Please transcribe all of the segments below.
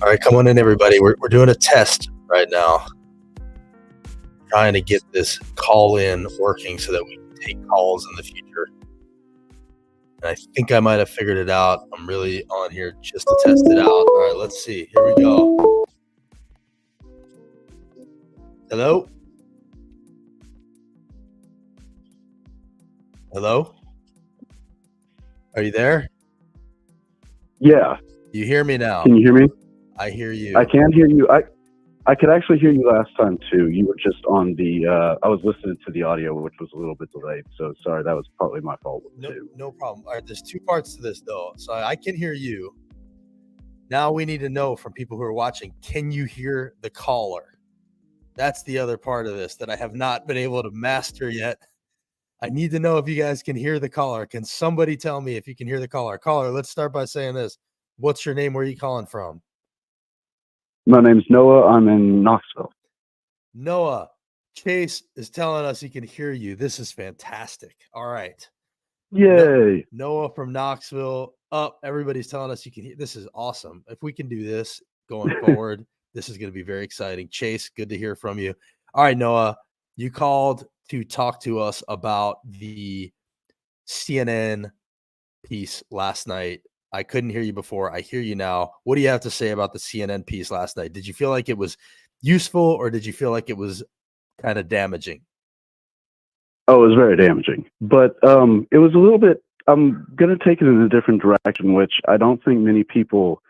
All right, come on in, everybody. We're doing a test right now, trying to get this call in working so that we can take calls in the future. And I think I might have figured it out. I'm really on here just to test it out. All right, let's see. Here we go. Hello? Hello? Are you there? Yeah. You hear me now? Can you hear me? I hear you. I can hear you. I could actually hear you last time too. You were just on the. I was listening to the audio, which was a little bit delayed. So sorry, that was partly my fault too. No problem. All right, there's two parts to this though. So I can hear you. Now we need to know from people who are watching, can you hear the caller? That's the other part of this that I have not been able to master yet. I need to know if you guys can hear the caller. Can somebody tell me if you can hear the caller? Caller, let's start by saying this. What's your name? Where are you calling from? My name's Noah. I'm in Knoxville. Noah, Chase is telling us he can hear you. This is fantastic. All right. Yay. Noah from Knoxville. Everybody's telling us you can hear. This is awesome. If we can do this going forward, this is going to be very exciting. Chase, good to hear from you. All right, Noah, you called to talk to us about the CNN piece last night. I couldn't hear you before. I hear you now. What do you have to say about the CNN piece last night? Did you feel like it was useful or did you feel like it was kind of damaging? Oh, it was very damaging. But it was a little bit, I'm going to take it in a different direction, which I don't think many people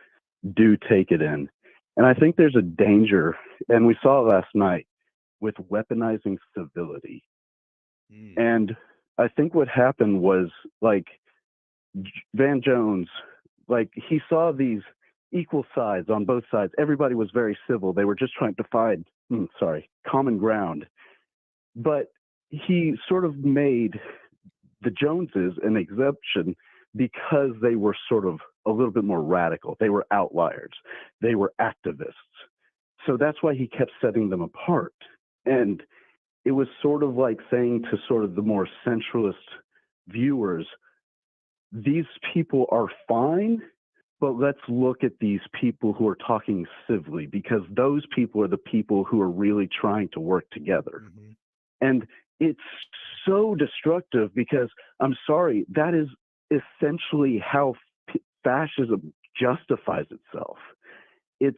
do take it in. And I think there's a danger, and we saw it last night, with weaponizing civility. And I think what happened was, like, Van Jones, like, he saw these equal sides on both sides. Everybody was very civil. They were just trying to find, common ground. But he sort of made the Joneses an exception because they were sort of a little bit more radical. They were outliers. They were activists. So that's why he kept setting them apart. And it was sort of like saying to sort of the more centralist viewers, these people are fine, but let's look at these people who are talking civilly, because those people are the people who are really trying to work together. Mm-hmm. And it's so destructive because, I'm sorry, that is essentially how fascism justifies itself. It's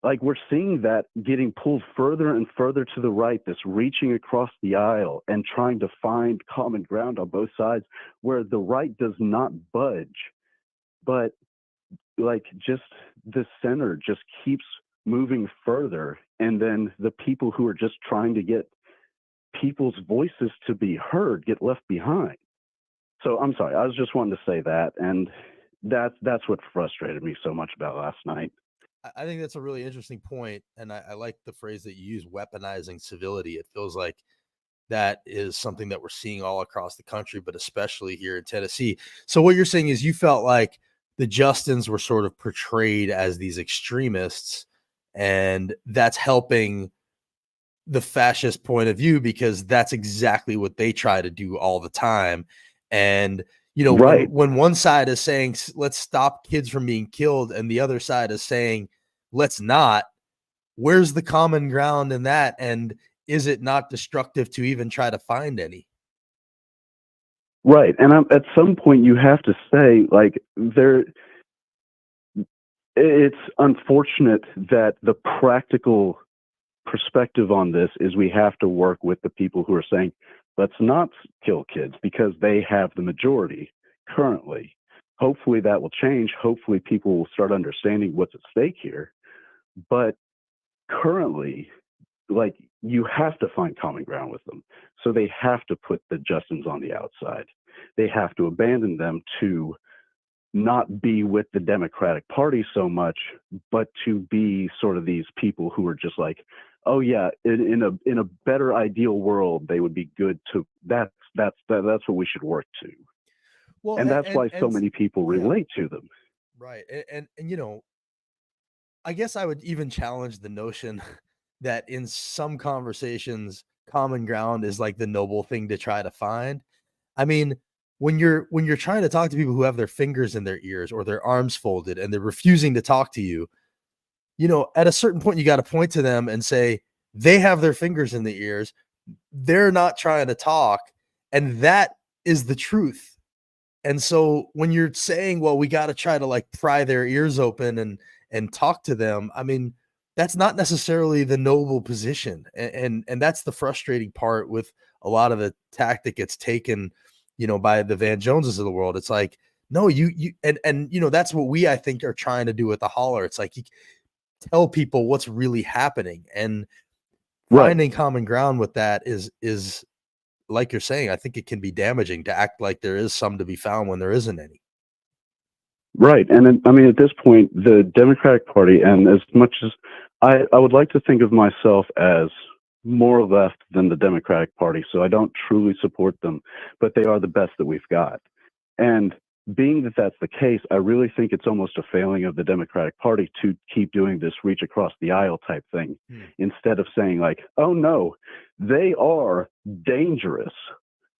like we're seeing that getting pulled further and further to the right, this reaching across the aisle and trying to find common ground on both sides, where the right does not budge, but like just the center just keeps moving further. And then the people who are just trying to get people's voices to be heard get left behind. So I'm sorry, I was just wanting to say that. And that's what frustrated me so much about last night. I think that's a really interesting point, and I like the phrase that you use, weaponizing civility. It feels like that is something that we're seeing all across the country, but especially here in Tennessee. So what you're saying is you felt like the Justins were sort of portrayed as these extremists, and that's helping the fascist point of view because that's exactly what they try to do all the time. And you know, right. when one side is saying, let's stop kids from being killed, and the other side is saying, let's not, where's the common ground in that? And is it not destructive to even try to find any? Right. And at some point you have to say, like, it's unfortunate that the practical perspective on this is we have to work with the people who are saying, let's not kill kids, because they have the majority currently. Hopefully that will change. Hopefully people will start understanding what's at stake here. But currently, like, you have to find common ground with them. So they have to put the Justins on the outside. They have to abandon them to not be with the Democratic Party so much, but to be sort of these people who are just like, oh yeah, in a better ideal world, they would be good to. That's what we should work to. Well, and that's why so many people relate to them. Right, and you know, I guess I would even challenge the notion that in some conversations, common ground is like the noble thing to try to find. I mean, when you're trying to talk to people who have their fingers in their ears or their arms folded and they're refusing to talk to you, at a certain point, you got to point to them and say, they have their fingers in the ears. They're not trying to talk. And that is the truth. And so when you're saying, well, we got to try to like pry their ears open and talk to them, I mean, that's not necessarily the noble position. And that's the frustrating part with a lot of the tactic it's taken, by the Van Joneses of the world. It's like, no, and that's what I think are trying to do with the holler. It's like, you tell people what's really happening, and Right. finding common ground with that is like you're saying, I think it can be damaging to act like there is some to be found when there isn't any. Right. And then, I mean, at this point, the Democratic Party, and as much as I would like to think of myself as more left than the Democratic Party, so I don't truly support them, but they are the best that we've got. And being that that's the case, I really think it's almost a failing of the Democratic Party to keep doing this reach across the aisle type thing, instead of saying, like, oh no, they are dangerous.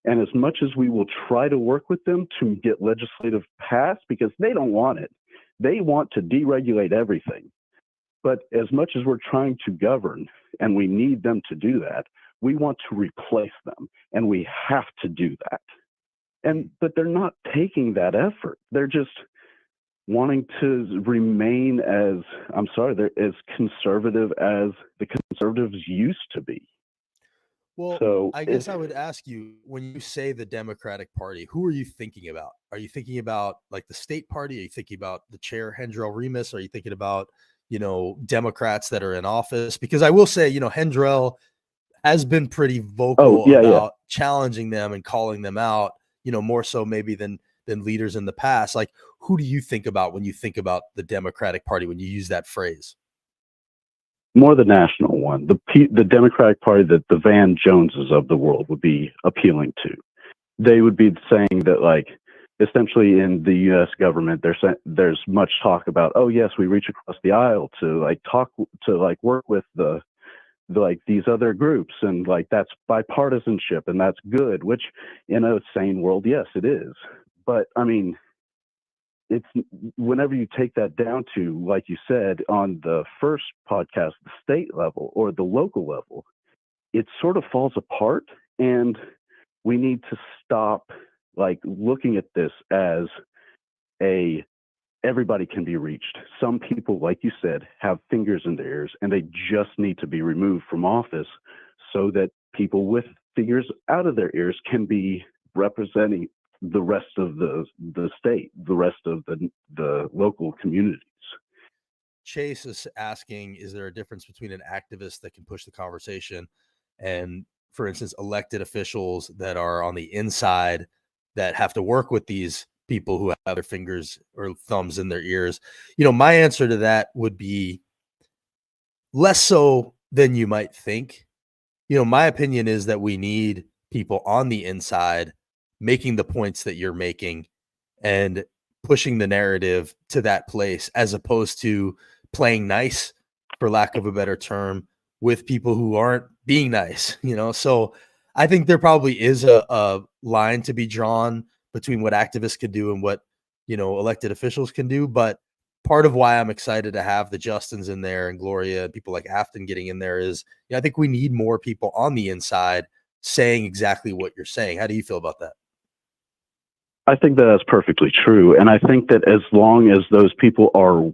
And as much as we will try to work with them to get legislative passed, because they don't want it, they want to deregulate everything. But as much as we're trying to govern, and we need them to do that, we want to replace them, and we have to do that. But they're not taking that effort. They're just wanting to remain they're as conservative as the conservatives used to be. Well, So I guess I would ask you, when you say the Democratic Party, who are you thinking about? Are you thinking about like the state party? Are you thinking about the chair, Hendrell Remus? Are you thinking about, Democrats that are in office? Because I will say, Hendrell has been pretty vocal yeah. about challenging them and calling them out, more so maybe than leaders in the past. Like, who do you think about when you think about the Democratic Party, when you use that phrase? More the national one, the Democratic Party that the Van Joneses of the world would be appealing to. They would be saying that, like, essentially in the U.S. government, there's much talk about, oh yes, we reach across the aisle to work with like these other groups, and like that's bipartisanship and that's good. Which in a sane world, yes, it is. But I mean, it's whenever you take that down to, like you said on the first podcast, the state level or the local level, it sort of falls apart. And we need to stop like looking at this as everybody can be reached. Some people, like you said, have fingers in their ears, and they just need to be removed from office so that people with fingers out of their ears can be representing the rest of the state, the rest of the local communities. Chase is asking, is there a difference between an activist that can push the conversation and, for instance, elected officials that are on the inside that have to work with these people who have their fingers or thumbs in their ears? My answer to that would be less so than you might think. My opinion is that we need people on the inside making the points that you're making and pushing the narrative to that place, as opposed to playing nice, for lack of a better term, with people who aren't being nice, So I think there probably is a line to be drawn between what activists can do and what, elected officials can do. But part of why I'm excited to have the Justins in there and Gloria and people like Afton getting in there is, I think we need more people on the inside saying exactly what you're saying. How do you feel about that? I think that that's perfectly true. And I think that as long as those people are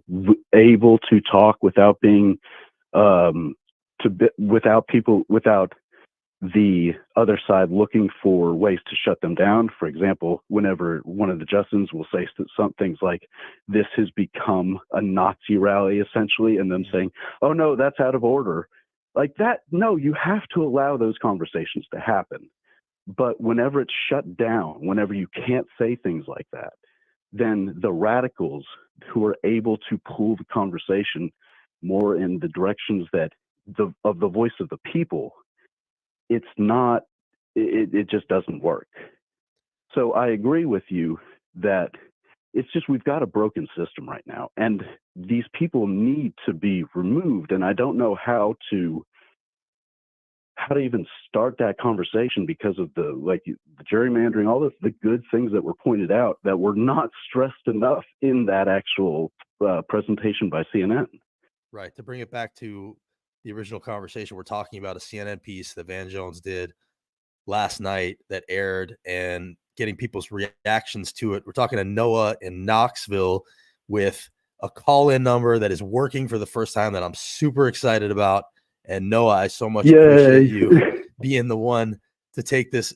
able to talk without being, without the other side looking for ways to shut them down. For example, whenever one of the Justins will say some things like, this has become a Nazi rally, essentially, and them saying, oh no, that's out of order. Like that, no, you have to allow those conversations to happen. But whenever it's shut down, whenever you can't say things like that, then the radicals who are able to pull the conversation more in the directions that of the voice of the people, it just doesn't work. So I agree with you that it's just, we've got a broken system right now, and these people need to be removed. And I don't know how to even start that conversation because of the gerrymandering, all the good things that were pointed out that were not stressed enough in that actual presentation by CNN. Right. To bring it back to the original conversation, we're talking about a CNN piece that Van Jones did last night that aired and getting people's reactions to it. We're talking to Noah in Knoxville with a call-in number that is working for the first time that I'm super excited about. And Noah, I so much appreciate you being the one to take this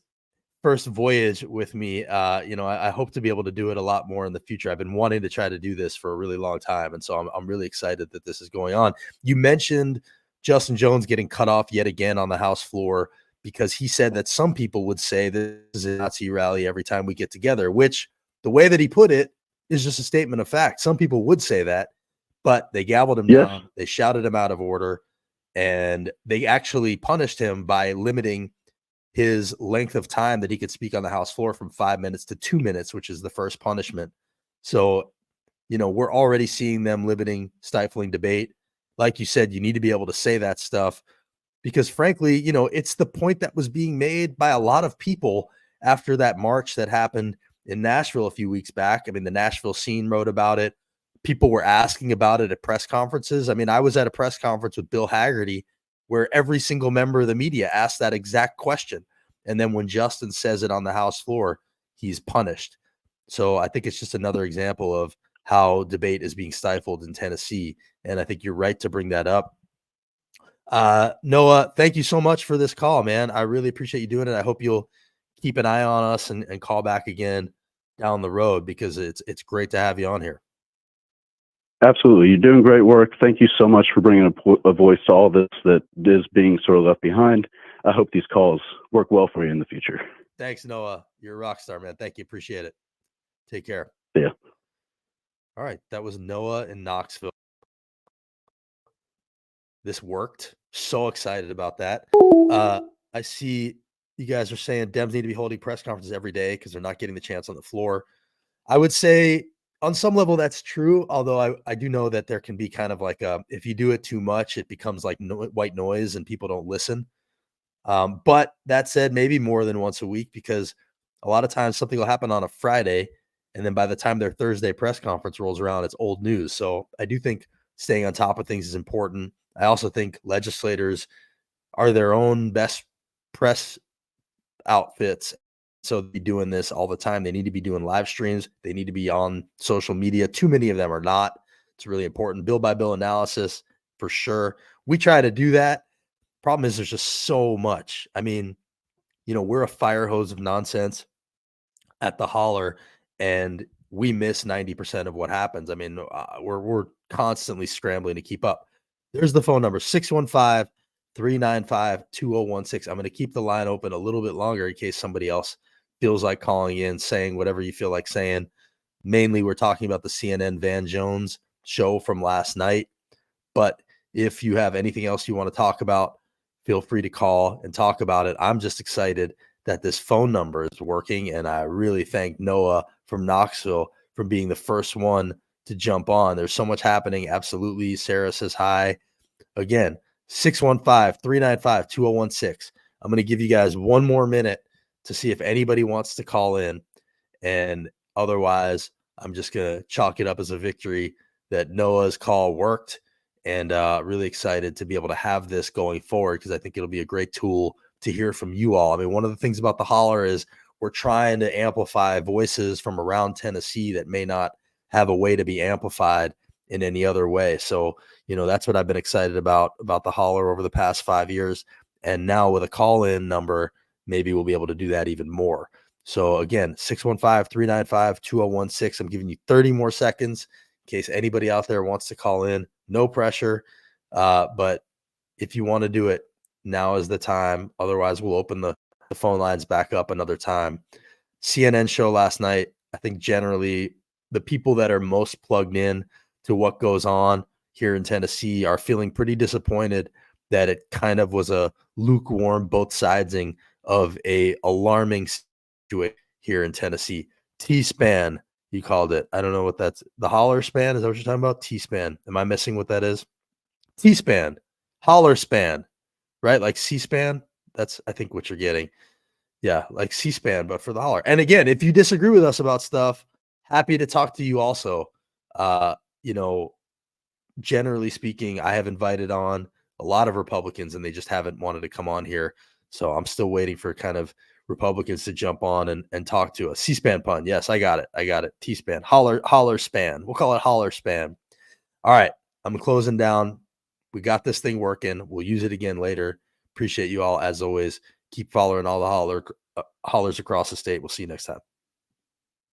first voyage with me. I hope to be able to do it a lot more in the future. I've been wanting to try to do this for a really long time. And so I'm really excited that this is going on. You mentioned Justin Jones getting cut off yet again on the House floor because he said that some people would say this is a Nazi rally every time we get together, which the way that he put it is just a statement of fact. Some people would say that, but they gabbled him down. They shouted him out of order, and they actually punished him by limiting his length of time that he could speak on the House floor from 5 minutes to 2 minutes, which is the first punishment. So, we're already seeing them limiting, stifling debate. Like you said, you need to be able to say that stuff because frankly, it's the point that was being made by a lot of people after that march that happened in Nashville a few weeks back. I mean, the Nashville Scene wrote about it. People were asking about it at press conferences. I mean, I was at a press conference with Bill Haggerty where every single member of the media asked that exact question. And then when Justin says it on the House floor, he's punished. So I think it's just another example of how debate is being stifled in Tennessee. And I think you're right to bring that up. Noah, thank you so much for this call, man. I really appreciate you doing it. I hope you'll keep an eye on us and call back again down the road because it's great to have you on here. Absolutely. You're doing great work. Thank you so much for bringing a voice to all this that is being sort of left behind. I hope these calls work well for you in the future. Thanks, Noah. You're a rock star, man. Thank you. Appreciate it. Take care. Yeah. All right. That was Noah in Knoxville. This worked. So excited about that. I see you guys are saying Dems need to be holding press conferences every day because they're not getting the chance on the floor. I would say on some level that's true, although I do know that there can be kind of like if you do it too much, it becomes like white noise and people don't listen. But that said, maybe more than once a week because a lot of times something will happen on a Friday and then by the time their Thursday press conference rolls around, it's old news. So I do think staying on top of things is important. I also think legislators are their own best press outfits. So they're doing this all the time. They need to be doing live streams. They need to be on social media. Too many of them are not. It's really important. Bill by bill analysis for sure. We try to do that. Problem is there's just so much. I mean, we're a fire hose of nonsense at the holler and we miss 90% of what happens. I mean, we're constantly scrambling to keep up. There's the phone number, 615-395-2016. I'm going to keep the line open a little bit longer in case somebody else feels like calling in, saying whatever you feel like saying. Mainly, we're talking about the CNN Van Jones show from last night. But if you have anything else you want to talk about, feel free to call and talk about it. I'm just excited that this phone number is working. And I really thank Noah from Knoxville for being the first one to jump on. There's so much happening. Absolutely. Sarah says hi. Again, 615-395-2016. I'm going to give you guys one more minute to see if anybody wants to call in. And otherwise, I'm just going to chalk it up as a victory that Noah's call worked. And really excited to be able to have this going forward because I think it'll be a great tool to hear from you all. I mean, one of the things about the holler is we're trying to amplify voices from around Tennessee that may not have a way to be amplified in any other way. So, that's what I've been excited about the holler over the past 5 years. And now with a call-in number, maybe we'll be able to do that even more. So again, 615-395-2016. I'm giving you 30 more seconds in case anybody out there wants to call in. No pressure. But if you want to do it, now is the time. Otherwise, we'll open the phone lines back up another time. CNN show last night. I think generally the people that are most plugged in to what goes on here in Tennessee are feeling pretty disappointed that it kind of was a lukewarm both sidesing of a alarming situation here in Tennessee. T-SPAN, you called it. I don't know what that's. The holler span? Is that what you're talking about? T-SPAN. Am I missing what that is? T-SPAN. Holler span. Right? Like C-SPAN? That's, I think, what you're getting. Yeah, like C-SPAN, but for the holler. And again, if you disagree with us about stuff, happy to talk to you also. generally speaking, I have invited on a lot of Republicans and they just haven't wanted to come on here. So I'm still waiting for kind of Republicans to jump on and talk to us. C-SPAN pun. Yes, I got it. T-SPAN. Holler span. We'll call it holler span. All right. I'm closing down. We got this thing working. We'll use it again later. Appreciate you all as always. Keep following all the hollers across the state. We'll see you next time.